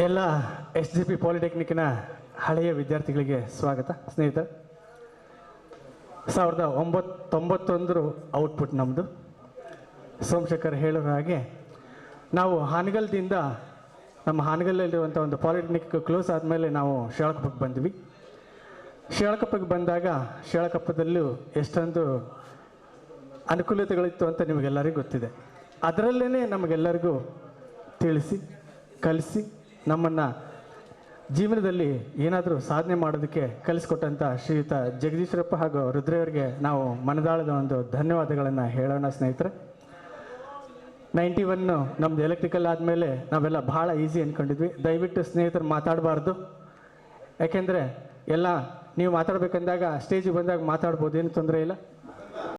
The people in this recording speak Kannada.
ಎಲ್ಲ SJP ಪಾಲಿಟೆಕ್ನಿಕ್ನ ಹಳೆಯ ವಿದ್ಯಾರ್ಥಿಗಳಿಗೆ ಸ್ವಾಗತ. ಸ್ನೇಹಿತರೆ, 1991 ಔಟ್ಪುಟ್ ನಮ್ಮದು. ಸೋಮಶೇಖರ್ ಹೇಳೋರ ಹಾಗೆ ನಾವು ಹಾನಗಲ್ದಿಂದ ನಮ್ಮ ಹಾನಗಲ್ಲಲ್ಲಿರುವಂಥ ಒಂದು ಪಾಲಿಟೆಕ್ನಿಕ್ ಕ್ಲೋಸ್ ಆದಮೇಲೆ ನಾವು ಶಿರಾಳಕೊಪ್ಪಕ್ಕೆ ಬಂದ್ವಿ. ಶಿರಾಳಕೊಪ್ಪಕ್ಕೆ ಬಂದಾಗ ಶಿರಾಳಕೊಪ್ಪದಲ್ಲೂ ಎಷ್ಟೊಂದು ಅನುಕೂಲತೆಗಳಿತ್ತು ಅಂತ ನಿಮಗೆಲ್ಲರಿಗೂ ಗೊತ್ತಿದೆ. ಅದರಲ್ಲೇ ನಮಗೆಲ್ಲರಿಗೂ ತಿಳಿಸಿ ಕಲಿಸಿ ನಮ್ಮನ್ನು ಜೀವನದಲ್ಲಿ ಏನಾದರೂ ಸಾಧನೆ ಮಾಡೋದಕ್ಕೆ ಕಲಿಸ್ಕೊಟ್ಟಂಥ ಶ್ರೀಯುತ ಜಗದೀಶ್ವರಪ್ಪ ಹಾಗೂ ರುದ್ರವರಿಗೆ ನಾವು ಮನದಾಳದ ಒಂದು ಧನ್ಯವಾದಗಳನ್ನು ಹೇಳೋಣ. ಸ್ನೇಹಿತರೆ, 91 ನಮ್ಮದು ಎಲೆಕ್ಟ್ರಿಕಲ್ ಆದಮೇಲೆ ನಾವೆಲ್ಲ ಭಾಳ ಈಸಿ ಅಂದ್ಕೊಂಡಿದ್ವಿ. ದಯವಿಟ್ಟು ಸ್ನೇಹಿತರು ಮಾತಾಡಬಾರ್ದು, ಯಾಕೆಂದರೆ ಎಲ್ಲ ನೀವು ಮಾತಾಡಬೇಕಂದಾಗ ಸ್ಟೇಜಿಗೆ ಬಂದಾಗ ಮಾತಾಡ್ಬೋದು, ಏನು ತೊಂದರೆ ಇಲ್ಲ.